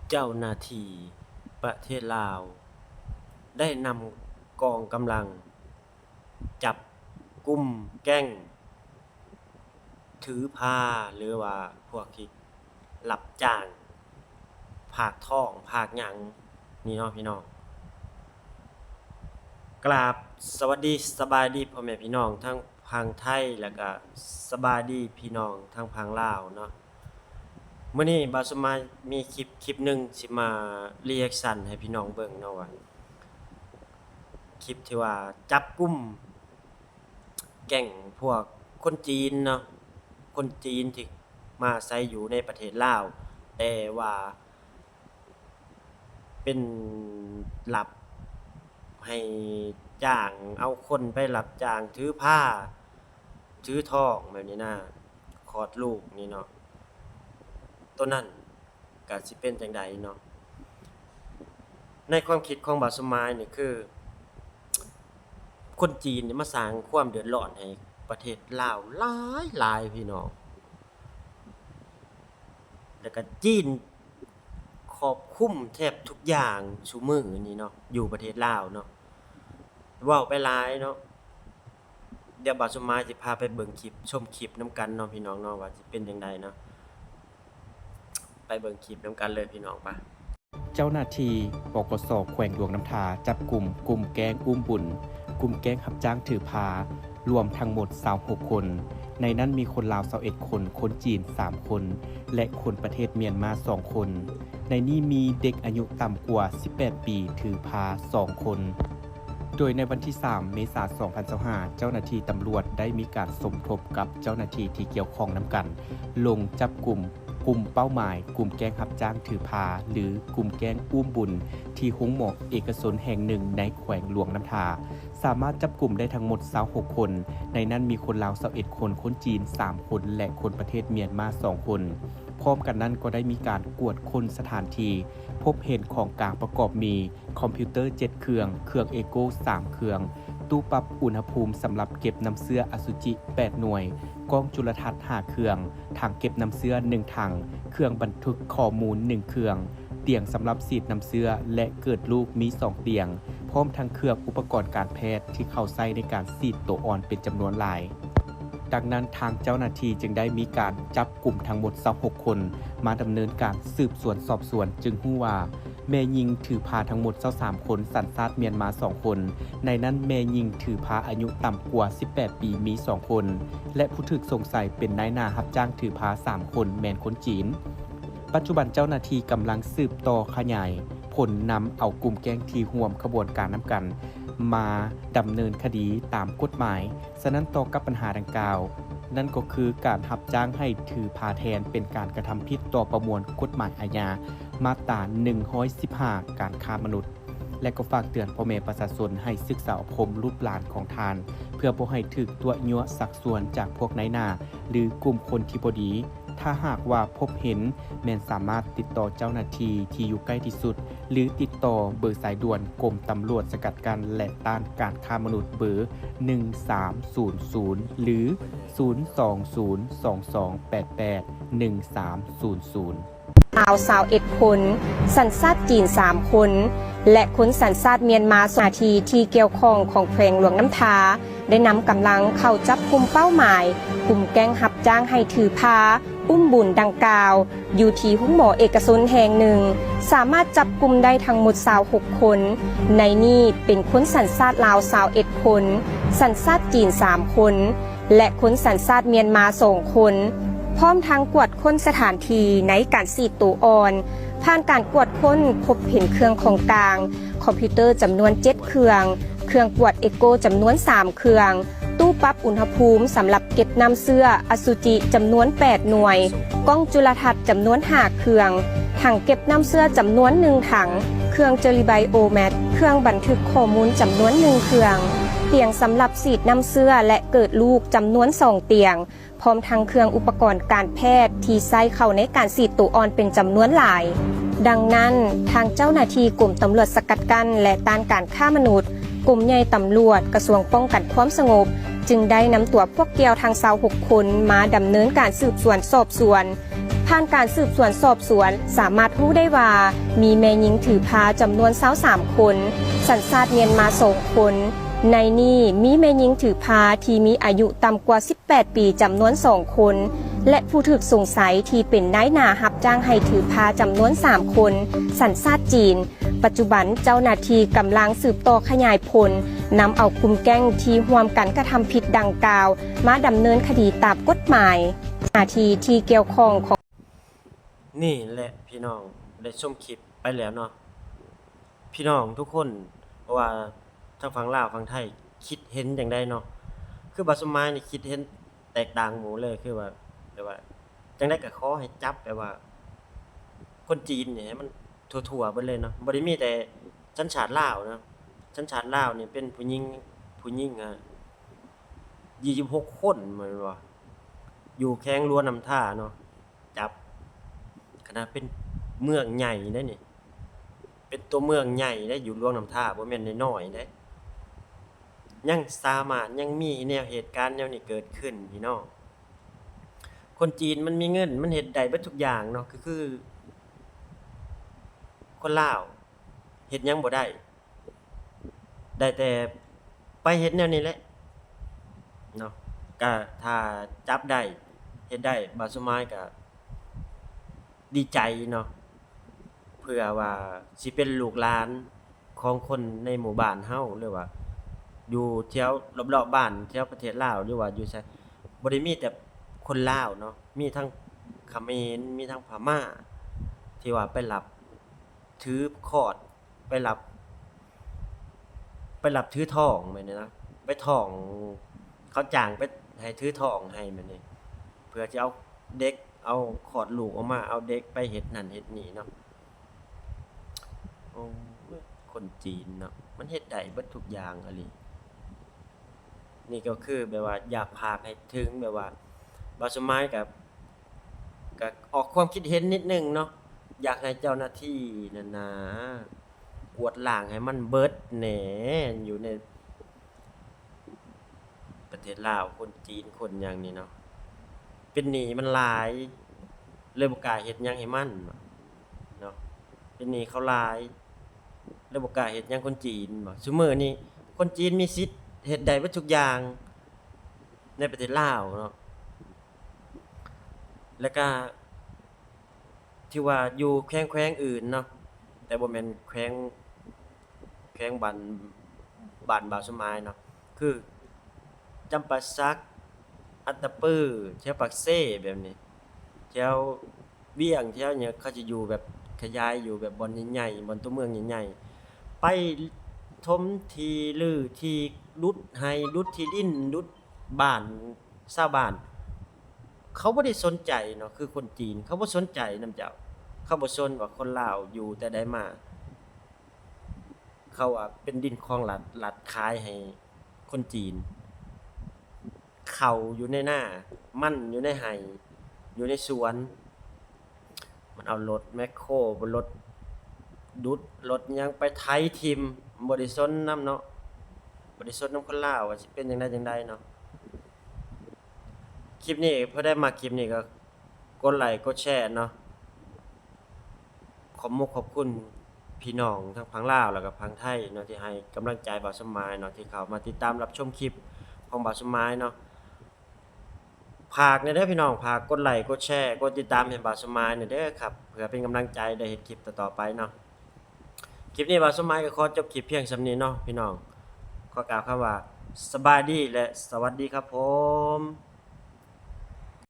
เจ้าหน้าที่ประเทศลาวได้นำกองกำลังจับกุมแก๊งถือพาหรือว่าพวกที่รับจ้างภาคท้องภาคหยังนี่เนาะพี่น้องกราบสวัสดีสบายดีพ่อแม่พี่น้องทั้งพังไทยแล้วก็สบายดีพี่น้องทั้งพังลาวเนาะมื้อนี้บาสมามีคลิปนึงสิมารีแอคชั่นให้พี่น้องเบิ่งเนาะว่าคลิปที่ว่าจับกุมแก๊งพวกคนจีนเนาะคนจีนที่มาอาศัยอยู่ในประเทศลาวแต่ว่าเป็นรับให้จ้างเอาคนไปรับจ้างถือผ้าถือทองแบบนี้นะคลอดลูกนี่เนาะตัวนั้นก็สิเป็นจังใดเนาะในความคิดของบาสมายนี่คือคนจีนนี่มาสร้างความเดือดร้อนให้ประเทศลาวหลายพี่น้องแล้วก็จีนครอบคลุมแทบทุกอย่างซุมื้อนี้เนาะอยู่ประเทศลาวเนาะเว้าไปหลายเนาะเดี๋ยวบาสมายสิพาไปเบิ่งคลิปชมคลิปนำกันเนาะพี่น้องเนาะว่าสิเป็นจังใดเนาะไปเบิ่งคลิปนำกันเลยพี่น้องป่ะเจ้าหน้าที่ปกส.แขวงหลวงน้ำทาจับกลุ่มแก๊งอุ้มบุญกลุ่มแก๊งรับจ้างถือพารวมทั้งหมด26คนในนั้นมีคนลาว21คนคนจีน3คนและคนประเทศเมียนมา2คนในนี้มีเด็กอายุต่ำกว่า18ปีถือพา2คนโดยในวันที่3เมษายน2025เจ้าหน้าที่ตำรวจได้มีการสมทบกับเจ้าหน้าที่ที่เกี่ยวข้องนำกันลงจับกลุ่มเป้าหมายกลุ่มแก๊งรับจ้างถือพาหรือกลุ่มแก๊งอุ้มบุญที่ห้องหมอกเอกชนแห่งหนึ่งในแขวงหลวงน้ำทาสามารถจับกลุ่มได้ทั้งหมด26คนในนั้นมีคนลาว21คนคนจีน3คนและคนประเทศเมียนมา2คนพร้อมกันนั้นก็ได้มีการกวดค้นสถานที่พบเห็นของกลางประกอบมีคอมพิวเตอร์7เครื่องเอโก้3เครื่องตู้ปรับอุณหภูมิสำหรับเก็บน้ำเสื้ออสุจิ8หน่วยกล้องจุลทรรศน์5เครื่องถังเก็บน้ำเสื้อ1ถังเครื่องบันทึกข้อมูล1เครื่องเตียงสำหรับฉีดน้ำเสื้อและเกิดลูกมี2เตียงพร้อมทั้งเครื่องอุปกรณ์การแพทย์ที่เข้าใช้ในการฉีดตัวอ่อนเป็นจำนวนหลายดังนั้นทางเจ้าหน้าที่จึงได้มีการจับกลุ่มทั้งหมด26คนมาดำเนินการสืบสวนสอบสวนจึงรู้ว่าแม่ยิงถือพาทั้งหมด23คนสัญชาติเมียนมา2คนในนั้นแม่ยิงถือพาอายุต่ำกว่า18ปีมี2คนและผู้ถูกสงสัยเป็นนายหน้ารับจ้างถือพา3คนแม่นคนจีนปัจจุบันเจ้าหน้าที่กำลังสืบต่อขยายผลนำเอากลุ่มแก๊งที่ร่วมขบวนการนำกันมาดำเนินคดีตามกฎหมายฉะนั้นต่อกับปัญหาดังกล่าวนั่นก็คือการรับจ้างให้ถือพาแทนเป็นการกระทำผิดต่อประมวลกฎหมายอาญามาตรา115การค้ามนุษย์และก็ฝากเตือนพ่อแม่ประชาชนให้ศึกษาอบรมลูกหลานของทานเพื่อบ่ให้ถูกตัวยั่วสักส่วนจากพวกนายหน้าหรือกลุ่มคนที่บ่ดีถ้าหากว่าพบเห็นแม่นสามารถติดต่อเจ้าหน้าที่ที่อยู่ใกล้ที่สุดหรือติดต่อเบอร์สายด่วนกรมตำรวจสกัดกั้นและต้านการค้ามนุษย์เบอร์1300หรือ02022881300ลาว21คนสัญชาติจีน3คนและคนสัญชาติเมียนมา2นาทีที่เกี่ยวข้องของแขวงหลวงน้ำทาได้นำกำลังเข้าจับกุมเป้าหมายกลุ่มแก๊งรับจ้างให้ถือพาอุ้มบุญดังกล่าวอยู่ที่ห้องหมอเอกชนแห่งหนึ่งสามารถจับกุมได้ทั้งหมด26คนในนี้เป็นคนสัญชาติลาว21คนสัญชาติจีน3คนและคนสัญชาติเมียนมา2คนพร้อมทั้งกวดค้นสถานที่ในการฉีดตัวอ่อนผ่านการกวดค้นพบเห็นเครื่องของกลางคอมพิวเตอร์จำนวน7เครื่องกวดเอโก้จำนวน3เครื่องตู้ปรับอุณหภูมิสำหรับเก็บน้ำเสื้ออสุจิจำนวน8หน่วยกล้องจุลทรรศน์จำนวน5เครื่องถังเก็บน้ำเสื้อจำนวน1ถังเครื่องเจลิไบโอแมทเครื่องบันทึกข้อมูลจำนวน1เครื่องเตียงสำหรับฉีดน้ำเสื้อและเกิดลูกจำนวน2เตียงพร้อมทั้งเครื่องอุปกรณ์การแพทย์ที่ใช้เข้าในการฉีดตัวอ่อนเป็นจำนวนหลายดังนั้นทางเจ้าหน้าที่กลุ่มตำรวจสกัดกั้นและต้านการฆ่ามนุษย์กลุ่มใหญ่ตำรวจกระทรวงป้องกันความสงบจึงได้นำตัวพวกเกี่ยวทาง26คนมาดำเนินการสืบสวนสอบสวนภ ผ่านการสืบสวนสอบสวนสามารถรู้ได้ว่ามีแม่หญิงถือพาจำนวน23คนสัญชาติเมียนมา2คนในนี้มีแม่หญิงถือพาที่มีอายุต่ำกว่า18ปีจำนวน2คนและผู้ถูกสงสัยที่เป็นนายหน้ารับจ้างให้ถือพาจำนวน3คนสัญชาติจีนปัจจุบันเจ้าหน้าที่กำลังสืบต่อขยายผลนำเอากลุ่มแก๊งที่ร่วมกันกระทำผิดดังกล่าวมาดำเนินคดีตามกฎหมายหน้าที่ที่เกี่ยวข้องของ นี่แหละพี่น้องได้ชมคลิปไปแล้วเนาะพี่น้องทุกคนว่าทางฝั่งลาวฝั่งไทยคิดเห็นจังไดเนาะคือบาสมายนี่คิดเห็นแตกต่างหมู่เลยคือว่าแบบว่าจังได๋ก็ขอให้จับแบบว่าคนจีนนี่ให้มันทั่วๆเบิดเลยเนาะบ่ได้มีแต่สัญชาติลาวเนาะสัญชาติลาวนี่เป็นผู้หญิง26คนแม่นบ่อยู่แข้งรั้วนำท่าเนาะจับขนาดเป็นเมืองใหญ่เด้นี่เป็นตัวเมืองใหญ่ได้อยู่รั้วนำท่าบ่แม่นน้อยๆเด้ยังสามารถยังมีแนวเหตุการณ์แนวนี้เกิดขึ้นพี่น้องคนจีนมันมีเงินมันเฮ็ดได้เบิดทุกอย่างเนาะก็คือคนลาวเฮ็ดหยังบ่ได้ได้แต่ไปเฮ็ดแนวนี้แหละเนาะก็ถ้าจับได้เฮ็ดได้บาสุมายก็ดีใจเนาะเพื่อว่าสิเป็นลูกหลานของคนในหมู่บ้านเฮาหรือว่าอยู่แถวรอบๆบ้านแถวประเทศลาวหรือว่าอยู่ไสบ่ได้มีแต่คนลาวเนาะมีทั้งเขมรมีทั้งพม่าที่ว่าไปรับถือคอร์ดไปรับถือทองแม่นนี่นะไปทองเขาจ้างไปให้ถือทองให้แม่นนี่เพื่อจะเอาเด็กเอาคลอดลูกออกมาเอาเด็กไปเฮ็ดนั่นเฮ็ดนี่เนาะโอ้ยคนจีนเนาะมันเฮ็ดได้เบิดทุกอย่างอะลินี่ก็คือแบบว่าอยากพากให้ถึงแบบว่าบาสมายก็ออกความคิดเห็นนิดหนึงเนาะอยากให้เจ้าหน้าที่นั่นนะกวดล้างให้มันเบิดแหน่อยู่ในประเทศลาวคนจีนคนหยังนี่เนาะเป็นหนี้มันหลายเลยบ่กล้าเฮ็ดหยังให้มันเนาะเป็นหนี้เขาหลายเลยบ่กล้าเฮ็ดหยังคนจีนบ่ซุมื้อนี้คนจีนมีสิทธิ์เฮ็ดได้เบิดทุกอย่างในประเทศลาวเนาะแล้วก็ที่ว่าอยู่แขวงอื่นเนาะแต่บ่แม่นแขวงบ้านบาวสมายเนาะคือจำปาสักอัตตปือแถวปากเซ่แบบนี้แถวเวียงแถวเนี่ยเขาจะอยู่แบบขยายอยู่แบบบ่อนใหญ่ๆบ่อนตัวเมืองใหญ่ๆไปถมที่รื้อที่รุดให้รุดที่ดินรุดบ้านชาวบ้านเขาบ่ได้สนใจเนาะคือคนจีนเขาบ่สนใจนำเจ้าเขาบ่สนว่าคนลาวอยู่แต่ใดมาเขาว่าเป็นดินของรัฐขายให้คนจีนข้าวอยู่ในนามันอยู่ในไร่อยู่ในสวนมันเอารถแมคโครบ่รถดุดรถหยังไปไถทิ่มบ่ได้สนนำเนาะบ่ได้สนนำคนลาวว่าสิเป็นจังไดจังใดเนาะคลิปนี้พอได้มาคลิปนี้ก็กดไลค์กดแชร์เนาะขอบคุณพี่น้องทั้งฝั่งลาวแล้วก็ฝั่งไทยเนาะที่ให้กำลังใจบ่าวสมายเนาะที่เข้ามาติดตามรับชมคลิปของบ่าวสมายเนาะฝากแหน่เด้อพี่น้องฝากกดไลค์กดแชร์กดติดตามให้บ่าวสมายหน่อยเด้อครับเพื่อเป็นกำลังใจได้เฮ็ดคลิปต่อๆไปเนาะคลิปนี้บ่าวสมายก็ขอจบคลิปเพียงส่ำนี้เนาะพี่น้องขอกล่าวคำว่าสบายดีและสวัสดีครับผม